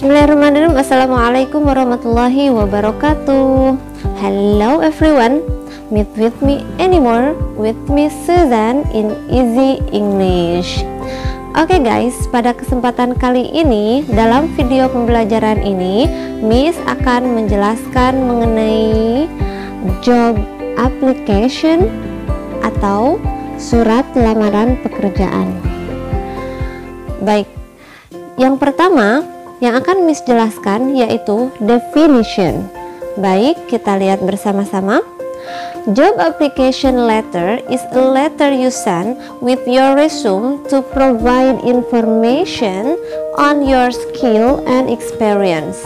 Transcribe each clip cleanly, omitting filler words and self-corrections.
Bismillahirrahmanirrahim. Assalamualaikum warahmatullahi wabarakatuh. Hello everyone, meet with me anymore with Miss Susan in Easy English. Oke guys, pada kesempatan kali ini dalam video pembelajaran ini Miss akan menjelaskan mengenai job application atau surat lamaran pekerjaan. Baik, yang pertama yang akan Miss jelaskan yaitu definition. Baik, kita lihat bersama-sama. Job application letter is a letter you send with your resume to provide information on your skill and experience.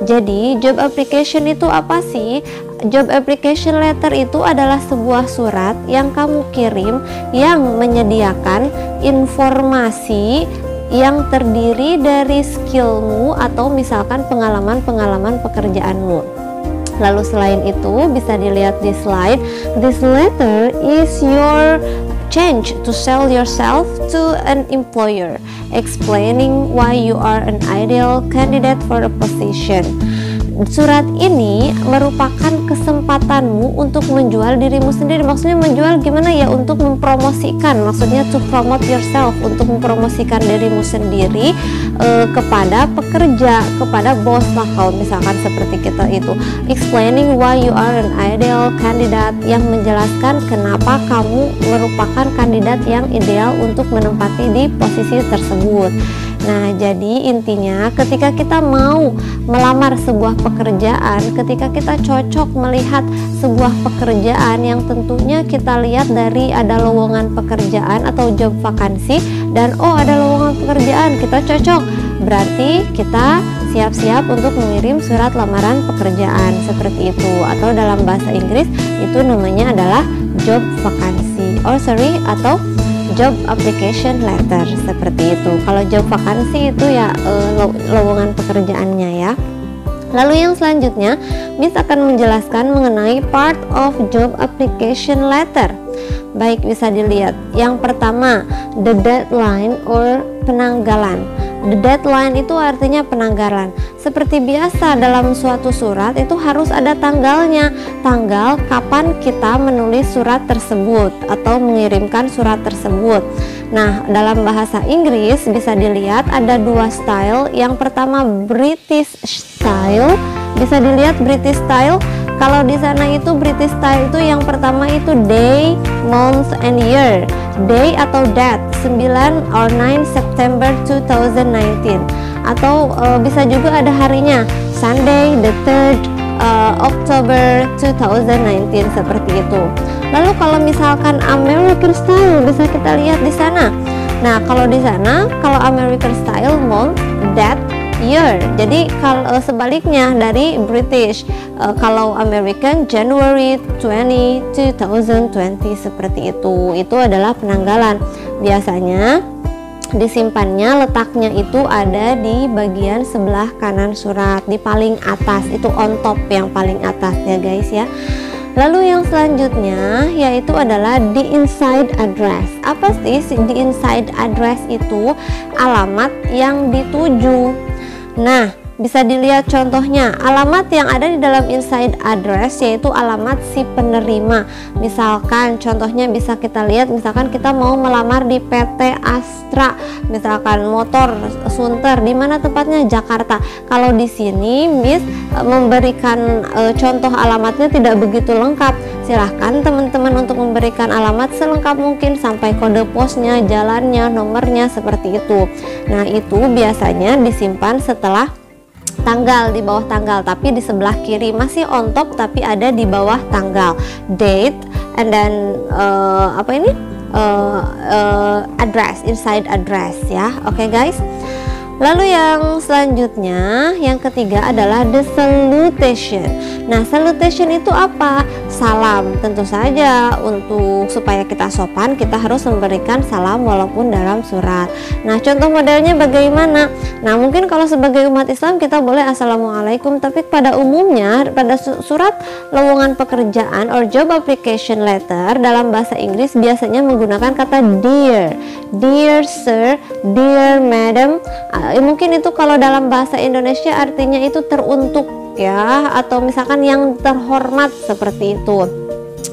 Jadi, job application itu apa sih? Job application letter itu adalah sebuah surat yang kamu kirim yang menyediakan informasi yang terdiri dari skillmu atau misalkan pengalaman-pengalaman pekerjaanmu. Lalu selain itu bisa dilihat di slide, this letter is your chance to sell yourself to an employer, explaining why you are an ideal candidate for a position. Surat ini merupakan kesempatanmu untuk menjual dirimu sendiri. Maksudnya menjual gimana ya? Untuk mempromosikan, maksudnya to promote yourself, untuk mempromosikan dirimu sendiri kepada pekerja, kepada bos lah kalau misalkan seperti kita itu. Explaining why you are an ideal candidate, yang menjelaskan kenapa kamu merupakan kandidat yang ideal untuk menempati di posisi tersebut. Nah, jadi intinya ketika kita mau melamar sebuah pekerjaan, ketika kita cocok melihat sebuah pekerjaan yang tentunya kita lihat dari ada lowongan pekerjaan atau job vakansi dan oh ada lowongan pekerjaan, kita cocok, berarti kita siap-siap untuk mengirim surat lamaran pekerjaan seperti itu, atau dalam bahasa Inggris itu namanya adalah job vakansi atau job application letter seperti itu. Kalau job vakansi itu ya lowongan pekerjaannya ya. Lalu yang selanjutnya Miss akan menjelaskan mengenai part of job application letter. Baik, bisa dilihat. Yang pertama, the deadline or penanggalan. The deadline itu artinya penanggalan. Seperti biasa dalam suatu surat itu harus ada tanggalnya. Tanggal kapan kita menulis surat tersebut atau mengirimkan surat tersebut. Nah, dalam bahasa Inggris bisa dilihat ada dua style. Yang pertama British style. Bisa dilihat British style. Kalau di sana itu British style itu yang pertama itu day, month, and year. Day atau date 9 or 9 September 2019. Atau bisa juga ada harinya Sunday the 3rd October 2019 seperti itu. Lalu kalau misalkan American style bisa kita lihat di sana. Nah, kalau di sana kalau American style month, date, year. Jadi kalau sebaliknya dari British, kalau American January 20 2020 seperti itu. Itu adalah penanggalan. Biasanya disimpannya letaknya itu ada di bagian sebelah kanan surat, di paling atas, itu on top yang paling atas ya guys ya. Lalu yang selanjutnya yaitu adalah the inside address. Apa sih the inside address itu? Alamat yang dituju. Nah, bisa dilihat contohnya. Alamat yang ada di dalam inside address yaitu alamat si penerima. Misalkan contohnya bisa kita lihat, misalkan kita mau melamar di PT Astra, misalkan motor Sunter, di mana tempatnya? Jakarta. Kalau di sini Miss memberikan contoh alamatnya tidak begitu lengkap. Silahkan teman-teman untuk memberikan alamat selengkap mungkin sampai kode posnya, jalannya, nomornya seperti itu. Nah, itu biasanya disimpan setelah tanggal, di bawah tanggal, tapi di sebelah kiri masih on top tapi ada di bawah tanggal, date and then address, inside address ya. Oke guys. Lalu yang selanjutnya, yang ketiga adalah the salutation. Nah, salutation itu apa? Salam. Tentu saja untuk supaya kita sopan, kita harus memberikan salam walaupun dalam surat. Nah, contoh modelnya bagaimana? Nah, mungkin kalau sebagai umat Islam kita boleh assalamualaikum, tapi pada umumnya pada surat lowongan pekerjaan or job application letter dalam bahasa Inggris biasanya menggunakan kata dear. Dear sir, dear madam, mungkin itu kalau dalam bahasa Indonesia artinya itu teruntuk ya, atau misalkan yang terhormat seperti itu.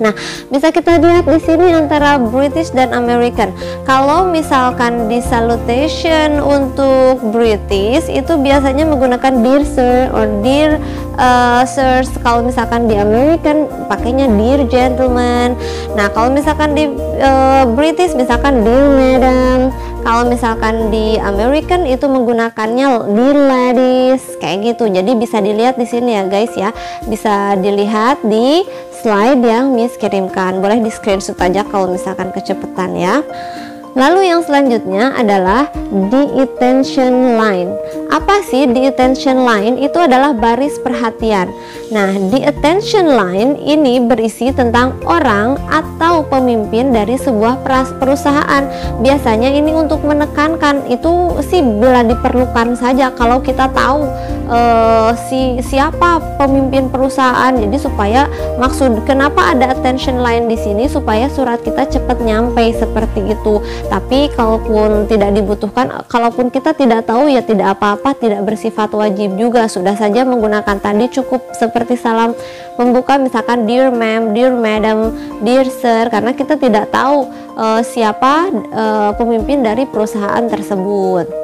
Nah, bisa kita lihat di sini antara British dan American. Kalau misalkan di salutation untuk British itu biasanya menggunakan dear sir or dear sirs. Kalau misalkan di American pakainya dear gentlemen. Nah, kalau misalkan di British misalkan dear madam. Kalau misalkan di American itu menggunakannya dear ladies kayak gitu. Jadi bisa dilihat di sini ya guys ya. Bisa dilihat di slide yang Miss kirimkan. Boleh di screenshot aja kalau misalkan kecepatan ya. Lalu yang selanjutnya adalah the attention line. Apa sih the attention line? Itu adalah baris perhatian. Nah, the attention line ini berisi tentang orang atau pemimpin dari sebuah perusahaan. Biasanya ini untuk menekankan, itu sih bila diperlukan saja kalau kita tahu siapa pemimpin perusahaan. Jadi supaya maksud kenapa ada attention line di sini, supaya surat kita cepat nyampe seperti itu. Tapi kalaupun tidak dibutuhkan, kalaupun kita tidak tahu ya tidak apa-apa, tidak bersifat wajib juga. Sudah saja menggunakan tadi cukup seperti salam pembuka, misalkan dear ma'am, dear madam, dear sir, karena kita tidak tahu siapa pemimpin dari perusahaan tersebut.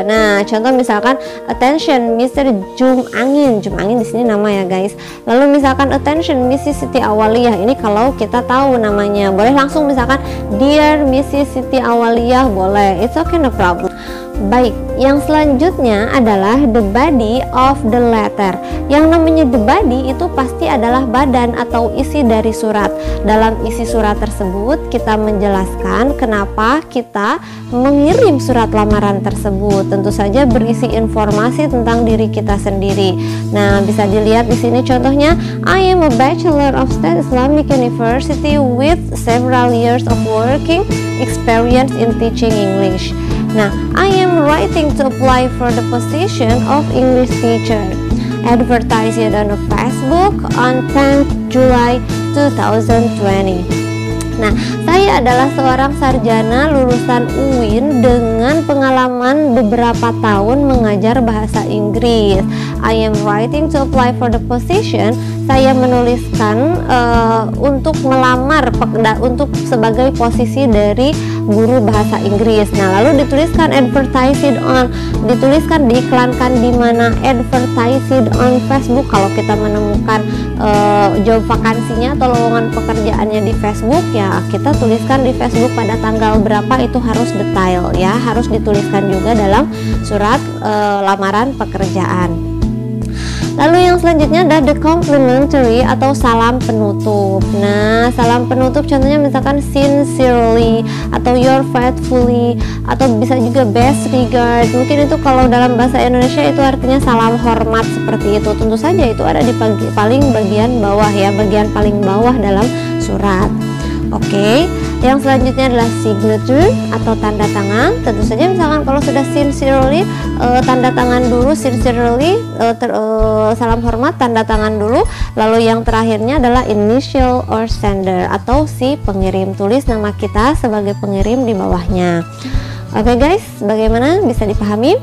Nah, contoh misalkan attention Mr. Jum Angin di sini nama ya guys. Lalu misalkan attention Mrs. Siti Awaliyah, ini kalau kita tahu namanya. Boleh langsung misalkan dear Mrs. Siti Awaliyah, boleh. It's okay, no problem. Baik, yang selanjutnya adalah the body of the letter. Yang namanya the body itu pasti adalah badan atau isi dari surat. Dalam isi surat tersebut kita menjelaskan kenapa kita mengirim surat lamaran tersebut. Tentu saja berisi informasi tentang diri kita sendiri. Nah, bisa dilihat di sini contohnya, I am a Bachelor of State Islamic University with several years of working experience in teaching English. Nah, I am writing to apply for the position of English teacher. Advertise it on Facebook on 10th July 2020. Nah, saya adalah seorang sarjana lulusan UIN dengan pengalaman beberapa tahun mengajar bahasa Inggris. I am writing to apply for the position. Saya menuliskan untuk melamar untuk sebagai posisi dari guru bahasa Inggris. Nah, lalu dituliskan advertised on, dituliskan diiklankan di mana, advertised on Facebook. Kalau kita menemukan job vakansinya atau lowongan pekerjaannya di Facebook, ya kita tuliskan di Facebook pada tanggal berapa, itu harus detail ya, harus dituliskan juga dalam surat lamaran pekerjaan. Lalu yang selanjutnya ada the complimentary atau salam penutup. Nah, salam penutup contohnya misalkan sincerely atau your faithfully, atau bisa juga best regard. Mungkin itu kalau dalam bahasa Indonesia itu artinya salam hormat seperti itu. Tentu saja itu ada di paling bagian bawah ya, bagian paling bawah dalam surat. Oke, yang selanjutnya adalah signature atau tanda tangan. Tentu saja misalkan kalau sudah sincerely, tanda tangan dulu, sincerely, salam hormat, tanda tangan dulu. Lalu yang terakhirnya adalah initial or sender atau si pengirim, tulis nama kita sebagai pengirim di bawahnya. Oke guys, bagaimana, bisa dipahami?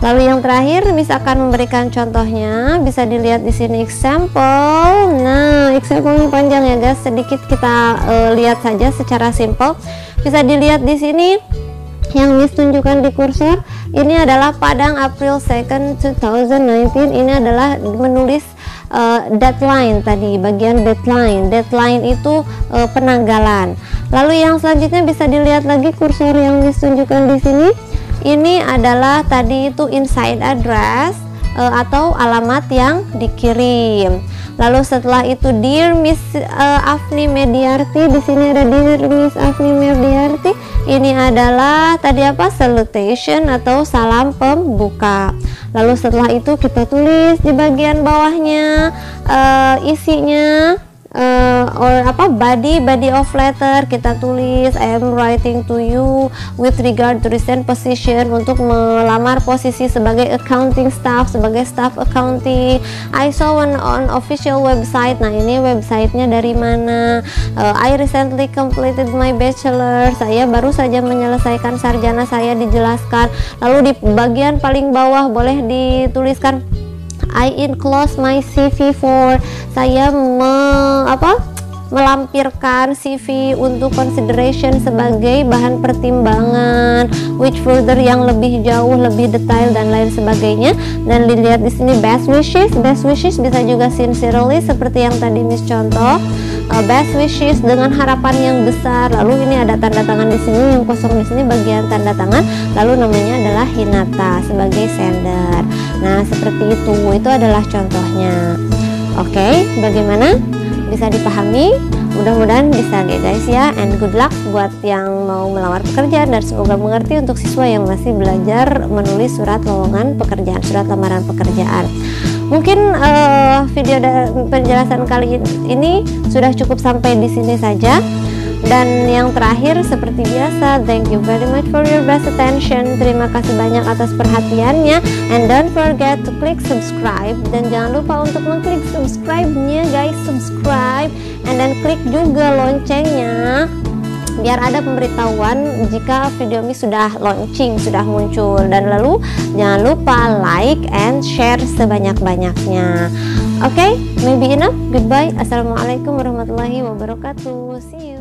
Lalu yang terakhir misalkan memberikan contohnya, bisa dilihat di sini example. Nah, example panjang ya guys, sedikit kita lihat saja secara simple. Bisa dilihat di sini yang Miss tunjukkan di kursor. Ini adalah Padang April 2nd 2019. Ini adalah menulis deadline tadi, bagian deadline. Deadline itu penanggalan. Lalu yang selanjutnya bisa dilihat lagi kursor yang Miss tunjukkan di sini. Ini adalah tadi itu inside address atau alamat yang dikirim. Lalu setelah itu dear Miss Afni Mediarti, di sini ada dear Miss Afni Mediarti. Ini adalah tadi apa? Salutation atau salam pembuka. Lalu setelah itu kita tulis di bagian bawahnya isinya. or body of letter, kita tulis I am writing to you with regard to recent position, untuk melamar posisi sebagai accounting staff, sebagai staff accounting. I saw one on official website. Nah, ini websitenya dari mana? I recently completed my bachelor, saya baru saja menyelesaikan sarjana saya, dijelaskan. Lalu di bagian paling bawah boleh dituliskan I enclose my CV for, saya melampirkan CV untuk consideration sebagai bahan pertimbangan, which further yang lebih jauh, lebih detail dan lain sebagainya. Dan dilihat di sini best wishes bisa juga sincerely seperti yang tadi Miss contoh. Best wishes dengan harapan yang besar. Lalu ini ada tanda tangan di sini, yang kosong di sini bagian tanda tangan. Lalu namanya adalah Hinata sebagai sender. Nah, seperti itu adalah contohnya. Oke, bagaimana? Bisa dipahami? Mudah-mudahan bisa guys ya, and good luck buat yang mau melamar pekerjaan, dan semoga mengerti untuk siswa yang masih belajar menulis surat lowongan pekerjaan, surat lamaran pekerjaan. Mungkin video penjelasan kali ini sudah cukup sampai di sini saja. Dan yang terakhir seperti biasa, thank you very much for your best attention. Terima kasih banyak atas perhatiannya, and don't forget to click subscribe, dan jangan lupa untuk mengklik subscribe-nya guys, subscribe, and then klik juga loncengnya biar ada pemberitahuan jika video ini sudah launching, sudah muncul. Dan lalu jangan lupa like and share sebanyak-banyaknya. Oke, maybe enough. Goodbye. Assalamualaikum warahmatullahi wabarakatuh. See you.